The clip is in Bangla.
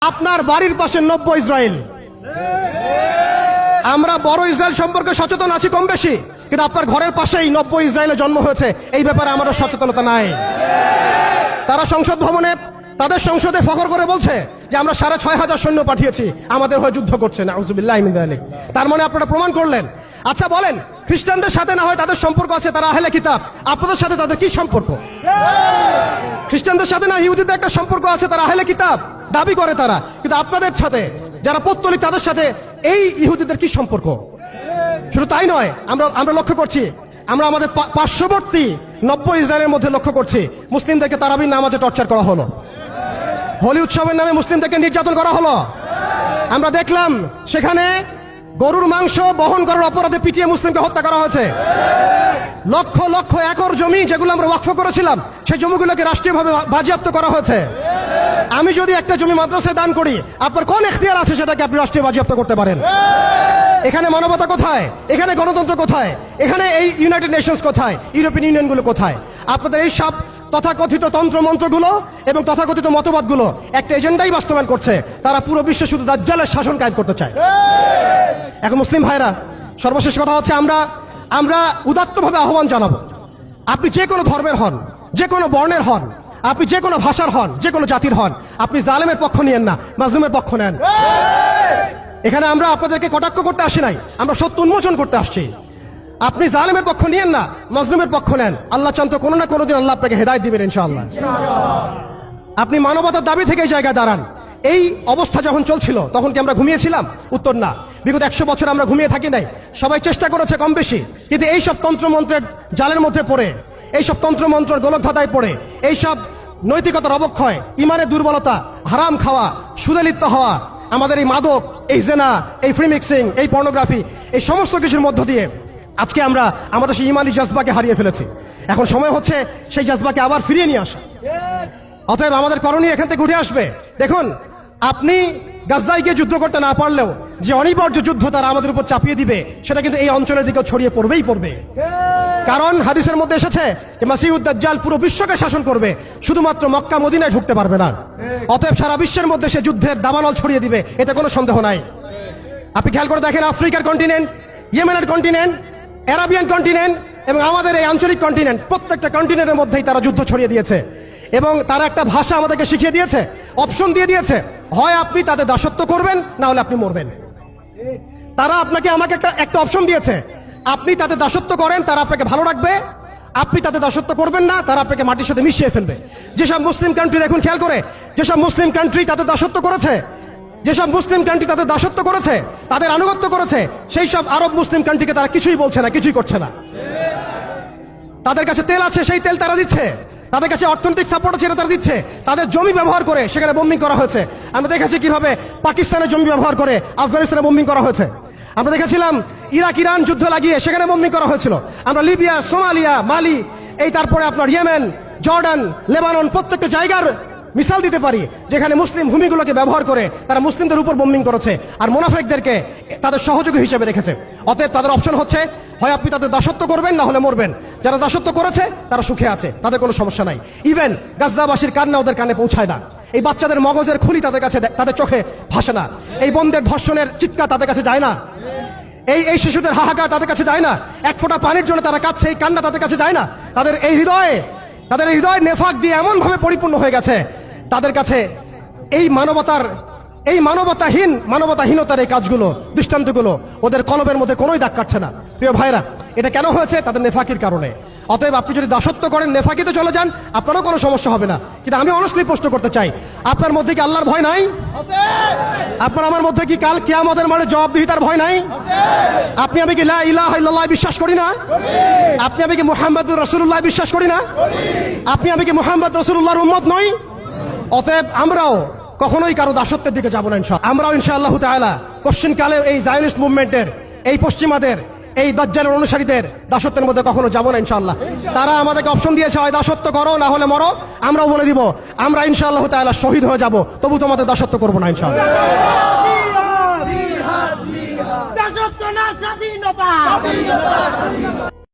আপনার বাড়ির পাশে নব্য ইসরায়েল। আমরা বড় ইসরায়েল সম্পর্কে সচেতন আছি কম বেশি, কিন্তু আপনার ঘরের পাশেই নব্য ইসরায়েলে জন্ম হয়েছে, এই ব্যাপারে আমাদের সচেতনতা নাই। তারা সংসদ ভবনে তাদের সংসদে ফখর করে বলছে যে আমরা 6,500 সৈন্য পাঠিয়েছি, আমাদের হয়ে যুদ্ধ করছে। নাউজুবিল্লাহি মিন যালিক। তার মানে আপনারা প্রমাণ করলেন। আচ্ছা বলেন, খ্রিস্টানদের সাথে না হয় তাদের সম্পর্ক আছে, তারা আহলে কিতাব, আপনাদের সাথে তাদের কি সম্পর্ক? খ্রিস্টানদের সাথে না ইহুদিদের একটা সম্পর্ক আছে, তারা আহলে কিতাব দাবি করে তারা, কিন্তু আপনাদের সাথে যারা পৌত্তলিক তাদের সাথে এই ইহুদিদের কি সম্পর্ক? শুধু তাই নয়, আমরা লক্ষ্য করছি, আমরা আমাদের পার্শ্ববর্তী নব্য ইসরায়েলের মধ্যে লক্ষ্য করছি মুসলিমদেরকে তারাবির নামাজে টর্চার করা হলো, হোলি উৎসবের নামে মুসলিমদেরকে নির্যাতন করা হলো। আমরা দেখলাম সেখানে গরুর মাংস বহন করার অপরাধে পিটিয়ে মুসলিমকে হত্যা করা হয়েছে। লক্ষ লক্ষ একর জমি যেগুলো আমরা ওয়াকফ করেছিলাম, সেই জমিগুলোকে রাষ্ট্রীয়ভাবে বাজেয়াপ্ত করা হয়েছে। আমি যদি একটা জমি মাদ্রাসায় দান করি, আপনার কোন এখতিয়ার আছে সেটাকে আপনি রাষ্ট্রীয় বাজেয়াপ্ত করতে পারেন? এখানে মানবতা কোথায়? এখানে গণতন্ত্র কোথায়? এখানে এই ইউনাইটেড নেশনস কোথায়? ইউরোপিয়ান ইউনিয়নগুলো কোথায়? আপনাদের এই সব তথাকথিত তন্ত্রমন্ত্রগুলো এবং তথাকথিত মতবাদগুলো একটা এজেন্ডাই বাস্তবায়ন করছে, তারা পুরো বিশ্বে শুধু দাজ্জালের শাসন কায়েম করতে চায়। এখন মুসলিম ভাইরা, সর্বশেষ কথা হচ্ছে, আমরা উদাত্তভাবে আহ্বান জানাবো, আপনি যে কোনো ধর্মের হন, যে কোনো বর্ণের হন, আপনি যে কোনো ভাষার হন, যে কোনো জাতির হন, আপনি জালেমের পক্ষ নিয়েন না, মাজলুমের পক্ষ নেন। এখানে আমরা আপনাদেরকে কটাক্ষ করতে আসি নাই, আমরা সত্য উন্মোচন করতে আসছি। আপনি জালেমের পক্ষ নিয়েন না, মাজলুমের পক্ষ নেন। আল্লাহ চান তো কোনো না কোনোদিন আল্লাহ আপনাকে হেদায়েত দিবেন ইনশাআল্লাহ। আপনি মানবতার দাবি থেকে এই জায়গায় দাঁড়ান। এই অবস্থা যখন চলছিল তখন কি আমরা ঘুমিয়েছিলাম? উত্তর না। বিগত 100 বছর আমরা ঘুমিয়ে থাকি নাই, সবাই চেষ্টা করেছে কম বেশি, কিন্তু এইসব তন্ত্রমন্ত্রের জালের মধ্যে পড়ে, এইসব তন্ত্রমন্ত্রের গোলকধাঁধায় পড়ে, এইসব নৈতিকতার অবক্ষয়, ইমানের দুর্বলতা, হারাম খাওয়া, সুদে লিপ্ত হওয়া, আমাদের এই মাদক, এই জেনা, এই ফ্রি মিক্সিং, এই পর্নোগ্রাফি, এই সমস্ত কিছুর মধ্য দিয়ে আজকে আমরা আমাদের সেই ইমানি জজবাকে হারিয়ে ফেলেছি। এখন সময় হচ্ছে সেই জজবাকে আবার ফিরিয়ে নিয়ে আসা। অতএব আমাদের করণীয় এখান থেকে উঠে আসবে। দেখুন, আপনি গাজায় গিয়ে যুদ্ধ করতে না পারলেও যে অনিবার্য যুদ্ধ তারা আমাদের উপর চাপিয়ে দিবে, সেটা কিন্তু এই অঞ্চলের দিকে ছড়িয়ে পড়বেই পড়বে। কারণ হাদিসের মধ্যে এসেছে যে মাসিহুদ দাজ্জাল পুরো বিশ্বকে শাসন করবে, শুধুমাত্র মক্কা মদিনায় ঢুকতে পারবে না। অতএব সারা বিশ্বের মধ্যে সে যুদ্ধের দাবানল ছড়িয়ে দিবে, এতে কোনো সন্দেহ নাই। আপনি খেয়াল করে দেখেন, আফ্রিকার কন্টিনেন্ট, ইয়েমেনের কন্টিনেন্ট, আরাবিয়ান কন্টিনেন্ট এবং আমাদের এই আঞ্চলিক কন্টিনেন্ট, প্রত্যেকটা কন্টিনেন্টের মধ্যেই তারা যুদ্ধ ছড়িয়ে দিয়েছে। এবং তারা একটা ভাষা আমাদেরকে শিখিয়ে দিয়েছে, অপশন দিয়ে দিয়েছে, হয় আপনি তাদের দাসত্ব করবেন, না হলে আপনি মরবেন। তারা আপনাকে আমাকে একটা অপশন দিয়েছে, আপনি তাদের দাসত্ব করেন, তারা আপনাকে ভালো রাখবে, আপনি তাদের দাসত্ব করবেন না, তারা আপনাকে মাটির সাথে মিশিয়ে ফেলবে। যেসব মুসলিম কান্ট্রি, দেখুন খেয়াল করে, যেসব মুসলিম কান্ট্রি তাদের দাসত্ব করেছে, যেসব মুসলিম কান্ট্রি তাদের দাসত্ব করেছে, তাদের আনুগত্য করেছে, সেই সব আরব মুসলিম কান্ট্রিকে তারা কিছুই বলছে না, কিছুই করছে না। তাদের কাছে তেল আছে, সেই তেল তারা দিচ্ছে, তাদের কাছে অর্থনৈতিক সাপোর্ট আছে, তারা দিচ্ছে। তাদের জমি ব্যবহার করে সেখানে বোম্বিং করা হয়েছে। আমরা দেখেছি কিভাবে পাকিস্তানের জমি ব্যবহার করে আফগানিস্তানে বোম্বিং করা হয়েছে। আমরা দেখেছিলাম ইরাক ইরান যুদ্ধ লাগিয়ে সেখানে বোম্বিং করা হয়েছিল। আমরা লিবিয়া, সোমালিয়া, মালি, এই তারপরে আপনার ইয়েমেন, জর্ডান, লেবানন, প্রত্যেকটা জায়গার মিসাল দিতে পারি যেখানে মুসলিম ভূমিগুলোকে ব্যবহার করে তারা মুসলিমদের উপর বোম্বিং করেছে আর মুনাফিকদেরকে তাদের সহযোগী হিসেবে রেখেছে। অতএব তাদের অপশন হচ্ছে, হয় আপনি তাদের দাসত্ব করবেন, না হলে মরবেন। যারা দাসত্ব করেছে তারা সুখে আছে, তাদের কোনো সমস্যা নাই। ইভেন গাজাবাসীর কান্না ওদের কানে পৌঁছায় না, এই বাচ্চাদের মগজের খুলি তাদের কাছে, তাদের চোখে ভাসে না, এই বোনদের ধর্ষণের চিৎকার তাদের কাছে যায় না, এই শিশুদের হাহাকার তাদের কাছে যায় না, এক ফোঁটা পানির জন্য তারা কাঁদছে, এই কান্না তাদের কাছে যায় না। তাদের হৃদয় নেফাক দিয়ে এমন ভাবে পরিপূর্ণ হয়ে গেছে, তাদের কাছে এই মানবতাহীনতার এই কাজগুলো, দৃষ্টান্তগুলো ওদের কলবের মধ্যে কোনোই দাগ কাটছে না। প্রিয় ভাইরা, এটা কেন হয়েছে? তাদের নেফাকির কারণে। অতএব আপনি যদি দাসত্ব করেন, নেফাকিতে চলে যান, আপনারও কোনো সমস্যা হবে না। কিন্তু আমি অনেস্টলি প্রশ্ন করতে চাই, আপনার মধ্যে কি আল্লাহর ভয় নাই? আপনার আমার মধ্যে কি কাল কিয়ামতের মাঠে জবাবদিহিতার ভয় নাই? আপনি আমি কি লা ইলাহা ইল্লাল্লাহ বিশ্বাস করি না? আপনি আমি কি মুহাম্মদুর রাসূলুল্লাহ বিশ্বাস করি না? আপনি আমি কি মুহাম্মদ রাসূলুল্লাহর উম্মত নই? অতএব আমরাও কখনোই কারো দাসত্বের দিকে যাব না ইনশাআল্লাহ। আমরাও ইনশাআল্লাহ তাআলা কোশ্চেনকালে এই জায়নিস্ট মুভমেন্টের, এই পশ্চিমাদের, এই দাজ্জালের অনুসারীদের দাসত্বের মধ্যে কখনো যাব না ইনশাআল্লাহ। তারা আমাদেরকে অপশন দিয়েছে, হয় দাসত্ব করো, না হলে মরো। আমরাও বলে দিব, আমরা ইনশাআল্লাহ তাআলা শহীদ হয়ে যাব, তবু তোমাদের দাসত্ব করব না ইনশাআল্লাহ। দাসত্ব না, স্বাধীনতা।